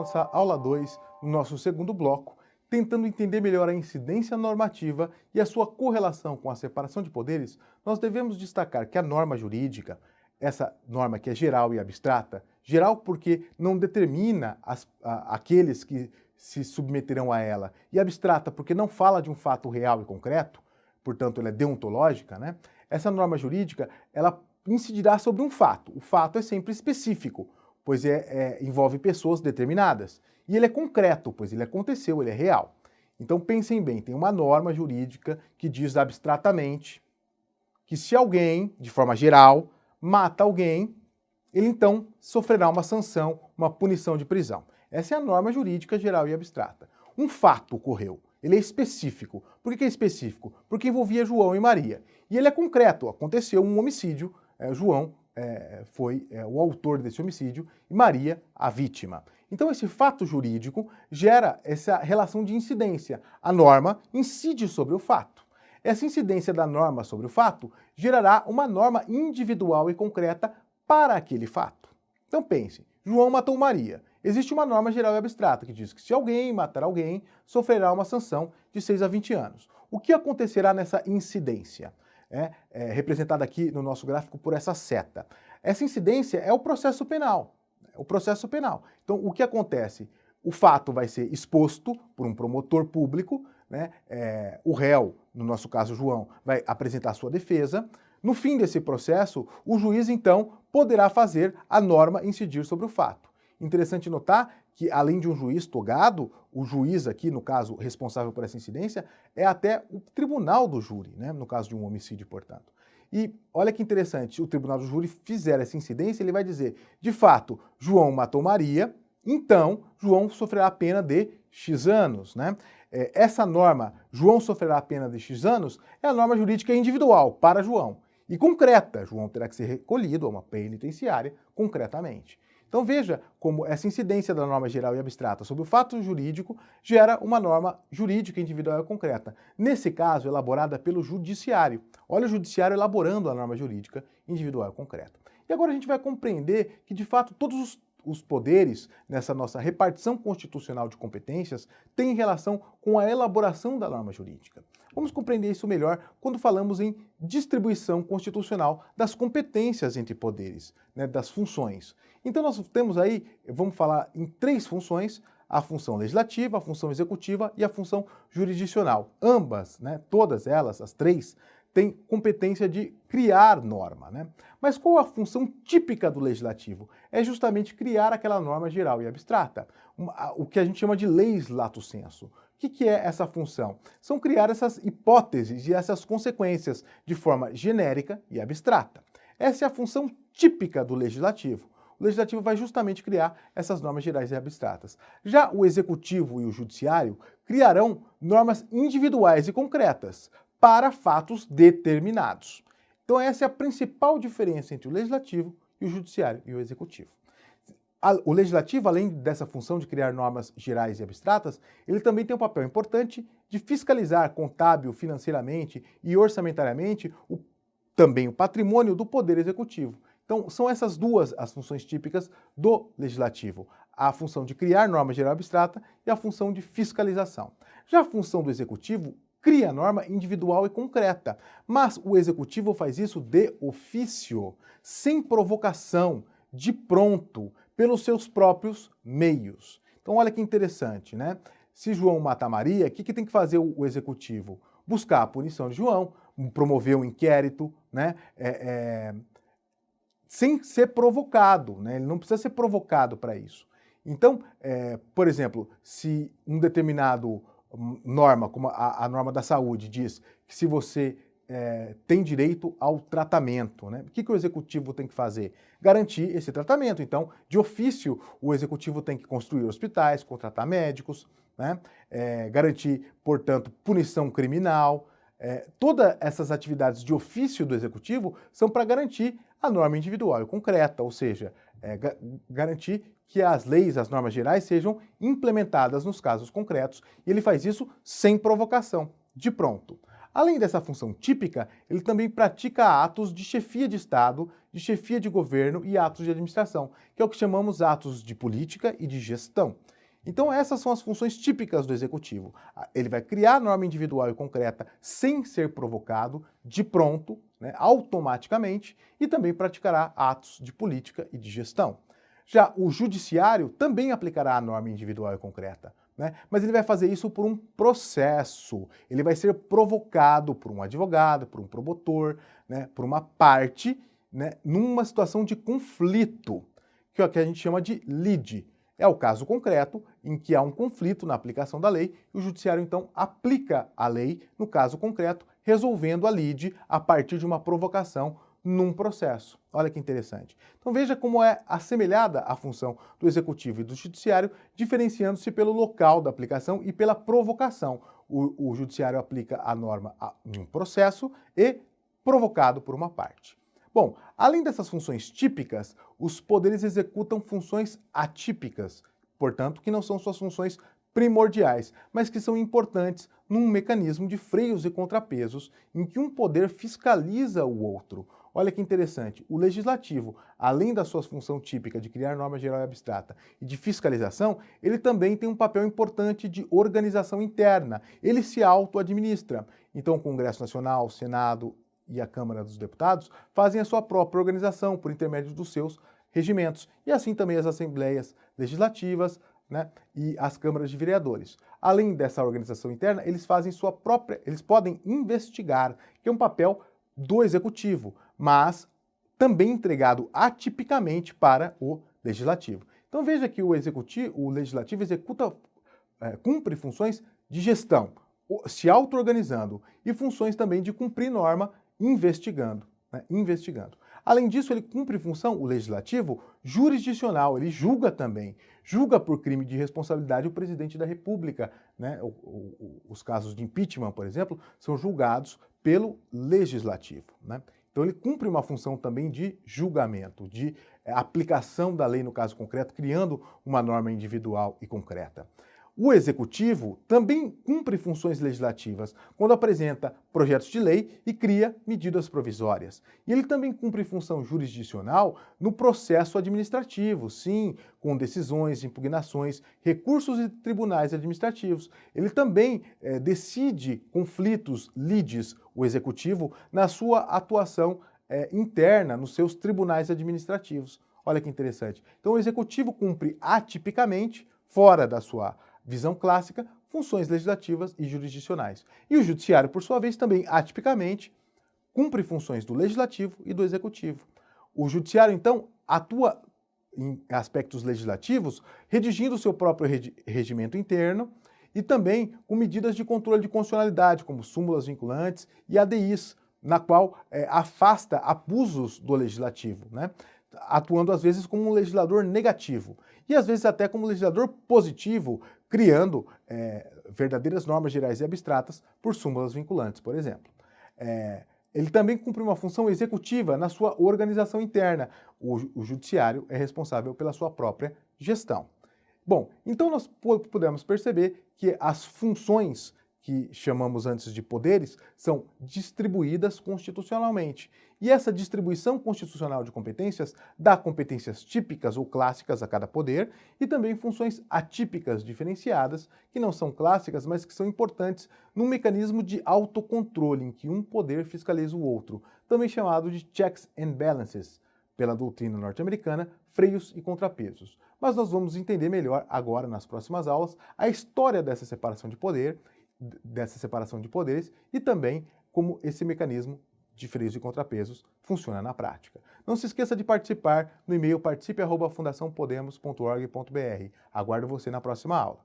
nossa aula 2, no nosso segundo bloco, tentando entender melhor a incidência normativa e a sua correlação com a separação de poderes, nós devemos destacar que a norma jurídica, essa norma que é geral e abstrata, geral porque não determina aqueles que se submeterão a ela, e abstrata porque não fala de um fato real e concreto, portanto ela é deontológica, né? Essa norma jurídica, ela incidirá sobre um fato. O fato é sempre específico, pois envolve pessoas determinadas. E ele é concreto, pois ele aconteceu, ele é real. Então pensem bem, tem uma norma jurídica que diz abstratamente que se alguém, de forma geral, mata alguém, ele então sofrerá uma sanção, uma punição de prisão. Essa é a norma jurídica geral e abstrata. Um fato ocorreu, ele é específico. Por que é específico? Porque envolvia João e Maria. E ele é concreto, aconteceu um homicídio, João foi o autor desse homicídio e Maria a vítima. Então esse fato jurídico gera essa relação de incidência. A norma incide sobre o fato. Essa incidência da norma sobre o fato gerará uma norma individual e concreta para aquele fato. Então pense, João matou Maria. Existe uma norma geral e abstrata que diz que se alguém matar alguém, sofrerá uma sanção de 6 a 20 anos. O que acontecerá nessa incidência? Representada aqui no nosso gráfico por essa seta. Essa incidência é o processo penal. Então, o que acontece? O fato vai ser exposto por um promotor público, né? O réu, no nosso caso João, vai apresentar sua defesa. No fim desse processo, o juiz, então, poderá fazer a norma incidir sobre o fato. Interessante notar que, além de um juiz togado, o juiz aqui, no caso, responsável por essa incidência, é até o tribunal do júri, né? No caso de um homicídio, portanto. E olha que interessante, o tribunal do júri fizer essa incidência, ele vai dizer, de fato, João matou Maria, então João sofrerá a pena de X anos, né? Essa norma, João sofrerá a pena de X anos, é a norma jurídica individual para João. E concreta, João terá que ser recolhido a uma penitenciária concretamente. Então veja como essa incidência da norma geral e abstrata sobre o fato jurídico gera uma norma jurídica individual e concreta. Nesse caso, elaborada pelo judiciário. Olha o judiciário elaborando a norma jurídica individual e concreta. E agora a gente vai compreender que, de fato, todos os poderes nessa nossa repartição constitucional de competências têm relação com a elaboração da norma jurídica. Vamos compreender isso melhor quando falamos em distribuição constitucional das competências entre poderes, né, das funções. Então nós temos aí, vamos falar em 3 funções, a função legislativa, a função executiva e a função jurisdicional. Ambas, né, todas elas, as 3, têm competência de criar norma, né? Mas qual a função típica do legislativo? É justamente criar aquela norma geral e abstrata, o que a gente chama de leis lato sensu. O que é essa função? São criar essas hipóteses e essas consequências de forma genérica e abstrata. Essa é a função típica do legislativo. O legislativo vai justamente criar essas normas gerais e abstratas. Já o executivo e o judiciário criarão normas individuais e concretas para fatos determinados. Então essa é a principal diferença entre o legislativo e o judiciário e o executivo. O legislativo, além dessa função de criar normas gerais e abstratas, ele também tem um papel importante de fiscalizar contábil, financeiramente e orçamentariamente também o patrimônio do Poder Executivo. Então, são essas duas as funções típicas do legislativo. A função de criar norma geral e abstrata e a função de fiscalização. Já a função do executivo cria norma individual e concreta, mas o executivo faz isso de ofício, sem provocação, de pronto, pelos seus próprios meios. Então olha que interessante, né? Se João mata Maria, o que tem que fazer o executivo? Buscar a punição de João, promover um inquérito, né? Sem ser provocado, né? Ele não precisa ser provocado para isso. Então, por exemplo, se um determinado norma, como a norma da saúde, diz que se você tem direito ao tratamento, né? O que o executivo tem que fazer? Garantir esse tratamento. Então, de ofício, o executivo tem que construir hospitais, contratar médicos, né? Garantir, portanto, punição criminal. Todas essas atividades de ofício do executivo são para garantir a norma individual e concreta, ou seja, garantir que as leis, as normas gerais sejam implementadas nos casos concretos, e ele faz isso sem provocação, de pronto. Além dessa função típica, ele também pratica atos de chefia de Estado, de chefia de governo e atos de administração, que é o que chamamos atos de política e de gestão. Então essas são as funções típicas do executivo. Ele vai criar a norma individual e concreta sem ser provocado, de pronto, né, automaticamente, e também praticará atos de política e de gestão. Já o judiciário também aplicará a norma individual e concreta, né? Mas ele vai fazer isso por um processo. Ele vai ser provocado por um advogado, por um promotor, né, por uma parte, né, numa situação de conflito, que é o que a gente chama de lide. É o caso concreto em que há um conflito na aplicação da lei e o judiciário então aplica a lei no caso concreto, resolvendo a lide a partir de uma provocação num processo. Olha que interessante. Então veja como é assemelhada a função do executivo e do judiciário, diferenciando-se pelo local da aplicação e pela provocação. O judiciário aplica a norma em um processo e provocado por uma parte. Bom, além dessas funções típicas, os poderes executam funções atípicas, portanto, que não são suas funções primordiais, mas que são importantes num mecanismo de freios e contrapesos em que um poder fiscaliza o outro. Olha que interessante, o legislativo, além da sua função típica de criar norma geral e abstrata e de fiscalização, ele também tem um papel importante de organização interna, ele se auto-administra. Então o Congresso Nacional, o Senado e a Câmara dos Deputados fazem a sua própria organização por intermédio dos seus regimentos, e assim também as assembleias legislativas, né, e as câmaras de vereadores. Além dessa organização interna, eles fazem sua própria, eles podem investigar, que é um papel do executivo, mas também entregado atipicamente para o legislativo. Então veja que o legislativo cumpre funções de gestão, se auto-organizando, e funções também de cumprir norma, investigando. Além disso, ele cumpre função, o legislativo, jurisdicional, ele julga também. Julga por crime de responsabilidade o presidente da República, né? Os casos de impeachment, por exemplo, são julgados pelo legislativo, né? Então ele cumpre uma função também de julgamento, de aplicação da lei no caso concreto, criando uma norma individual e concreta. O executivo também cumpre funções legislativas quando apresenta projetos de lei e cria medidas provisórias. E ele também cumpre função jurisdicional no processo administrativo, sim, com decisões, impugnações, recursos e tribunais administrativos. Ele também decide conflitos, lides, o executivo, na sua atuação interna, nos seus tribunais administrativos. Olha que interessante. Então o executivo cumpre atipicamente, fora da sua visão clássica, funções legislativas e jurisdicionais. E o judiciário, por sua vez, também atipicamente cumpre funções do legislativo e do executivo. O judiciário, então, atua em aspectos legislativos, redigindo o seu próprio regimento interno e também com medidas de controle de constitucionalidade, como súmulas vinculantes e ADIs, na qual afasta abusos do legislativo, né? Atuando às vezes como um legislador negativo e às vezes até como um legislador positivo, criando verdadeiras normas gerais e abstratas por súmulas vinculantes, por exemplo. Ele também cumpre uma função executiva na sua organização interna. O judiciário é responsável pela sua própria gestão. Bom, então nós podemos perceber que as funções que chamamos antes de poderes, são distribuídas constitucionalmente. E essa distribuição constitucional de competências dá competências típicas ou clássicas a cada poder e também funções atípicas diferenciadas, que não são clássicas, mas que são importantes num mecanismo de autocontrole, em que um poder fiscaliza o outro, também chamado de checks and balances, pela doutrina norte-americana, freios e contrapesos. Mas nós vamos entender melhor agora, nas próximas aulas, a história dessa separação de poderes e também como esse mecanismo de freios e contrapesos funciona na prática. Não se esqueça de participar no e-mail participe@fundaçãopodemos.org.br. Aguardo você na próxima aula.